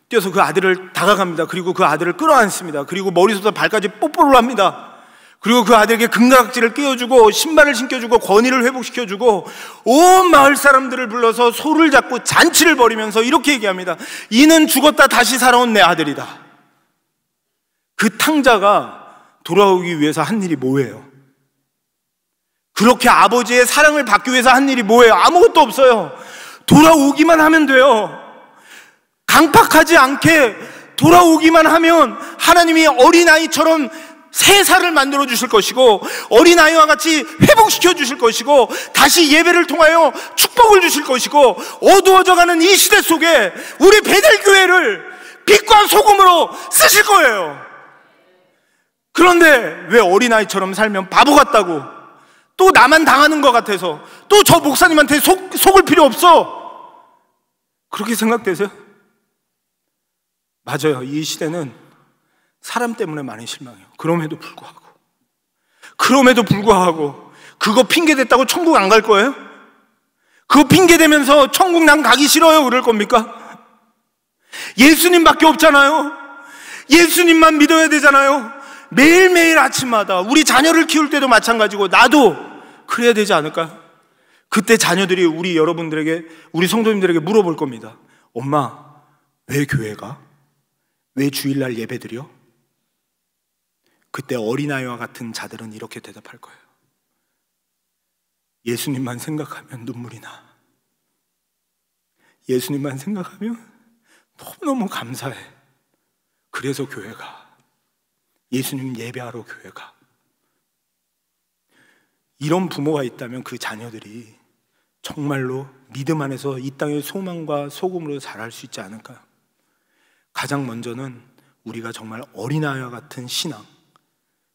뛰어서 그 아들을 다가갑니다. 그리고 그 아들을 끌어안습니다. 그리고 머리부터 발까지 뽀뽀를 합니다. 그리고 그 아들에게 금가락지를 끼워주고 신발을 신겨주고 권위를 회복시켜주고 온 마을 사람들을 불러서 소를 잡고 잔치를 벌이면서 이렇게 얘기합니다. 이는 죽었다 다시 살아온 내 아들이다. 그 탕자가 돌아오기 위해서 한 일이 뭐예요? 그렇게 아버지의 사랑을 받기 위해서 한 일이 뭐예요? 아무것도 없어요. 돌아오기만 하면 돼요. 강팍하지 않게 돌아오기만 하면 하나님이 어린아이처럼 새 살을 만들어 주실 것이고 어린아이와 같이 회복시켜 주실 것이고 다시 예배를 통하여 축복을 주실 것이고 어두워져가는 이 시대 속에 우리 베델교회를 빛과 소금으로 쓰실 거예요. 그런데 왜 어린아이처럼 살면 바보 같다고, 또 나만 당하는 것 같아서 또 저 목사님한테 속을 필요 없어, 그렇게 생각되세요? 맞아요. 이 시대는 사람 때문에 많이 실망해요. 그럼에도 불구하고 그거 핑계 댔다고 천국 안 갈 거예요? 그거 핑계 대면서 천국 난 가기 싫어요 그럴 겁니까? 예수님밖에 없잖아요. 예수님만 믿어야 되잖아요. 매일매일 아침마다 우리 자녀를 키울 때도 마찬가지고 나도 그래야 되지 않을까요? 그때 자녀들이 우리 여러분들에게, 우리 성도님들에게 물어볼 겁니다. 엄마, 왜 교회 가? 왜 주일날 예배 드려? 그때 어린아이와 같은 자들은 이렇게 대답할 거예요. 예수님만 생각하면 눈물이 나. 예수님만 생각하면 너무너무 감사해. 그래서 교회 가. 예수님 예배하러 교회 가. 이런 부모가 있다면 그 자녀들이 정말로 믿음 안에서 이 땅의 소망과 소금으로 자랄 수 있지 않을까요? 가장 먼저는 우리가 정말 어린아이와 같은 신앙,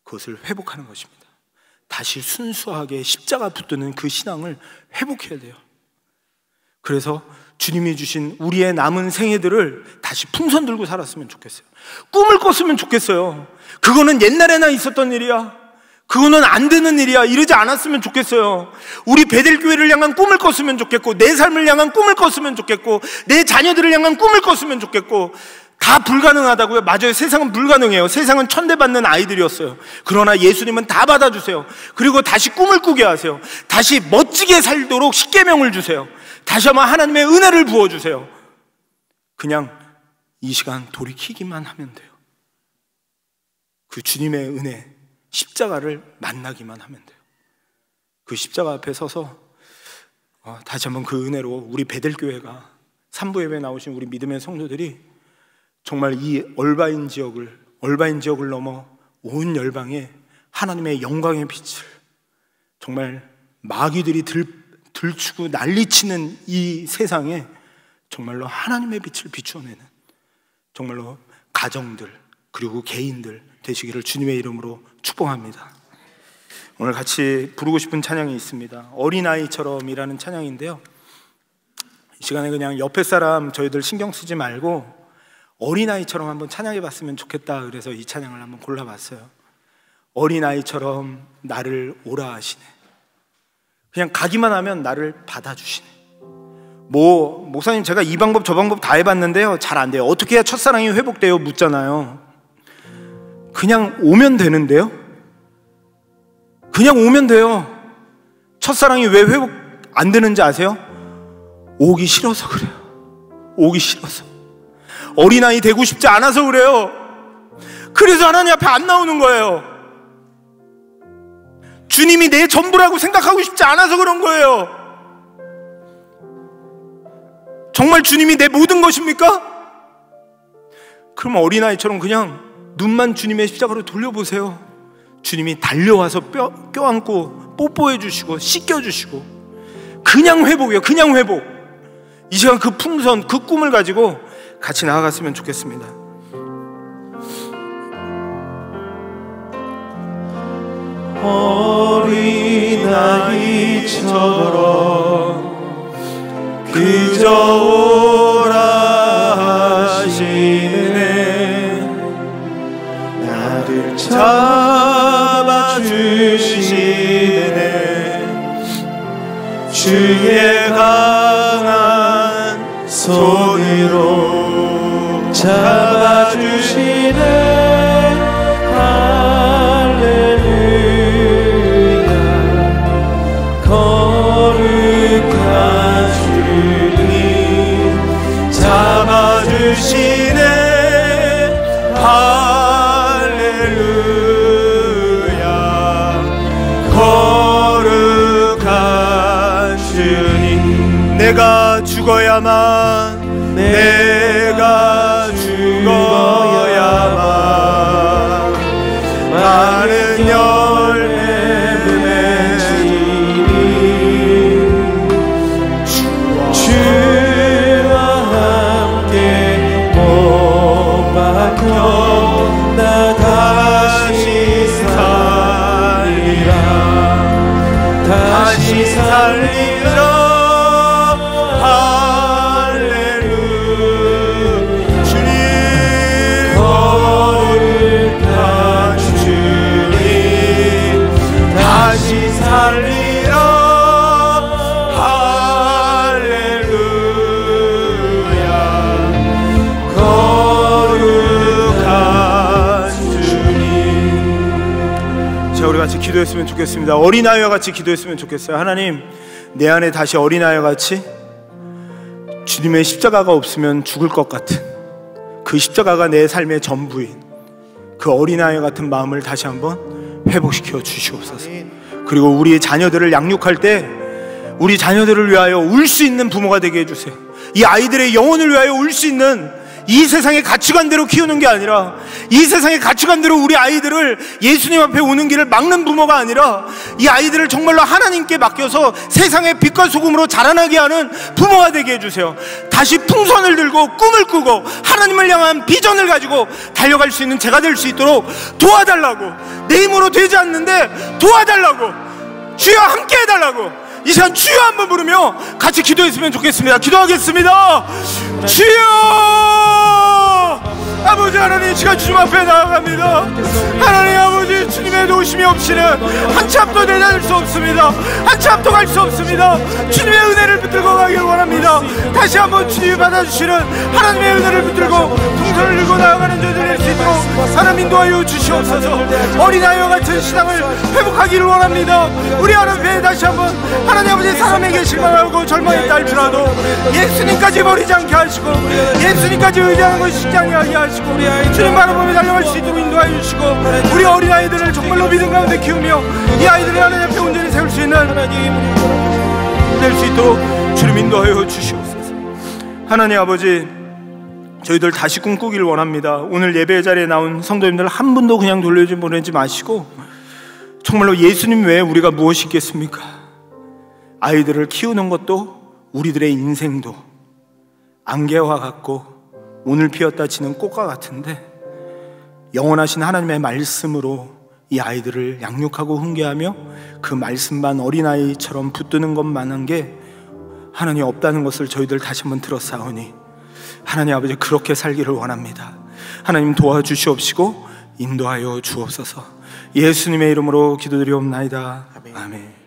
그것을 회복하는 것입니다. 다시 순수하게 십자가 붙드는 그 신앙을 회복해야 돼요. 그래서 주님이 주신 우리의 남은 생애들을 다시 풍선 들고 살았으면 좋겠어요. 꿈을 꿨으면 좋겠어요. 그거는 옛날에나 있었던 일이야. 그거는 안 되는 일이야. 이러지 않았으면 좋겠어요. 우리 베델교회를 향한 꿈을 꿨으면 좋겠고, 내 삶을 향한 꿈을 꿨으면 좋겠고, 내 자녀들을 향한 꿈을 꿨으면 좋겠고. 다 불가능하다고요? 맞아요. 세상은 불가능해요. 세상은 천대받는 아이들이었어요. 그러나 예수님은 다 받아주세요. 그리고 다시 꿈을 꾸게 하세요. 다시 멋지게 살도록 십계명을 주세요. 다시 한번 하나님의 은혜를 부어주세요. 그냥 이 시간 돌이키기만 하면 돼요. 그 주님의 은혜, 십자가를 만나기만 하면 돼요. 그 십자가 앞에 서서 다시 한번 그 은혜로 우리 베델교회가 산부 예배에 나오신 우리 믿음의 성도들이 정말 이 얼바인 지역을 넘어 온 열방에 하나님의 영광의 빛을, 정말 마귀들이 들추고 난리치는 이 세상에 정말로 하나님의 빛을 비추어내는 정말로 가정들 그리고 개인들 되시기를 주님의 이름으로 축복합니다. 오늘 같이 부르고 싶은 찬양이 있습니다. 어린아이처럼이라는 찬양인데요, 이 시간에 그냥 옆에 사람 저희들 신경 쓰지 말고 어린아이처럼 한번 찬양해 봤으면 좋겠다. 그래서 이 찬양을 한번 골라봤어요. 어린아이처럼 나를 오라 하시네. 그냥 가기만 하면 나를 받아주시네. 목사님 제가 이 방법 저 방법 다 해봤는데요, 잘 안 돼요. 어떻게 해야 첫사랑이 회복돼요? 묻잖아요. 그냥 오면 되는데요. 그냥 오면 돼요. 첫사랑이 왜 회복 안 되는지 아세요? 오기 싫어서 그래요. 오기 싫어서. 어린아이 되고 싶지 않아서 그래요. 그래서 하나님 앞에 안 나오는 거예요. 주님이 내 전부라고 생각하고 싶지 않아서 그런 거예요. 정말 주님이 내 모든 것입니까? 그럼 어린아이처럼 그냥 눈만 주님의 십자가로 돌려보세요. 주님이 달려와서 껴안고 뽀뽀해 주시고 씻겨 주시고, 그냥 회복이에요. 그냥 회복. 이 시간 그 풍선, 그 꿈을 가지고 같이 나아갔으면 좋겠습니다. 어린아이처럼 그저 오라 하시네. 나를 잡아주시네. 주의 강한 손으로 잡아주시네. 할렐루야. 거룩한 주님 잡아주시네. 할렐루야. 거룩한 주님. 내가 죽어야만, 내가 죽어야만 많은 열매 맺으니 주와 함께 못 박혀 나 다시 살리라. 다시 살리라. 같이 기도했으면 좋겠습니다. 어린아이와 같이 기도했으면 좋겠어요. 하나님, 내 안에 다시 어린아이와 같이 주님의 십자가가 없으면 죽을 것 같은 그 십자가가 내 삶의 전부인 그 어린아이 같은 마음을 다시 한번 회복시켜 주시옵소서. 그리고 우리 자녀들을 양육할 때 우리 자녀들을 위하여 울 수 있는 부모가 되게 해주세요. 이 아이들의 영혼을 위하여 울 수 있는, 이 세상의 가치관대로 키우는 게 아니라 이 세상의 가치관대로 우리 아이들을 예수님 앞에 오는 길을 막는 부모가 아니라 이 아이들을 정말로 하나님께 맡겨서 세상의 빛과 소금으로 자라나게 하는 부모가 되게 해주세요. 다시 풍선을 들고 꿈을 꾸고 하나님을 향한 비전을 가지고 달려갈 수 있는 제가 될 수 있도록 도와달라고, 내 힘으로 되지 않는데 도와달라고, 주여 함께 해달라고, 이 시간 주여 한번 부르며 같이 기도했으면 좋겠습니다. 기도하겠습니다. 주여! 아버지 하나님, 시간 주님 앞에 나아갑니다. 하나님 아버지, 주님의 도우심이 없이는 한치 앞도 내다닐 수 없습니다. 한치 앞도 갈 수 없습니다. 주님의 은혜를 붙들고 가길 원합니다. 다시 한번 주님이 받아주시는 하나님의 은혜를 붙들고 풍선을 들고 나아가는 저희들 될 수 있도록 하나님 인도하여 주시옵소서. 어린아이와 같은 신앙을 회복하기를 원합니다. 우리 하나님 다시 한번 하나님 아버지, 사람에게 실망하고 절망했다 할지라도 예수님까지 버리지 않게 하시고, 예수님까지 의지하는 것이 쉽지 않게 하시고, 주님 바라보며 달려갈 수 있도록 인도하여 주시고, 우리 어린아이들을 정말로 믿음 가운데 키우며 이 아이들을 하나님 앞에 온전히 세울 수 있는 될 수 있도록 주님 인도하여 주시옵소서. 하나님 아버지, 저희들 다시 꿈꾸기를 원합니다. 오늘 예배 자리에 나온 성도님들 한 분도 그냥 보내지 마시고, 정말로 예수님 외에 우리가 무엇이 있겠습니까? 아이들을 키우는 것도 우리들의 인생도 안개와 같고 오늘 피었다 지는 꽃과 같은데, 영원하신 하나님의 말씀으로 이 아이들을 양육하고 훈계하며 그 말씀만 어린아이처럼 붙드는 것만한 게 하나님 없다는 것을 저희들 다시 한번 들었사오니, 하나님 아버지, 그렇게 살기를 원합니다. 하나님 도와주시옵시고 인도하여 주옵소서. 예수님의 이름으로 기도드리옵나이다. 아멘.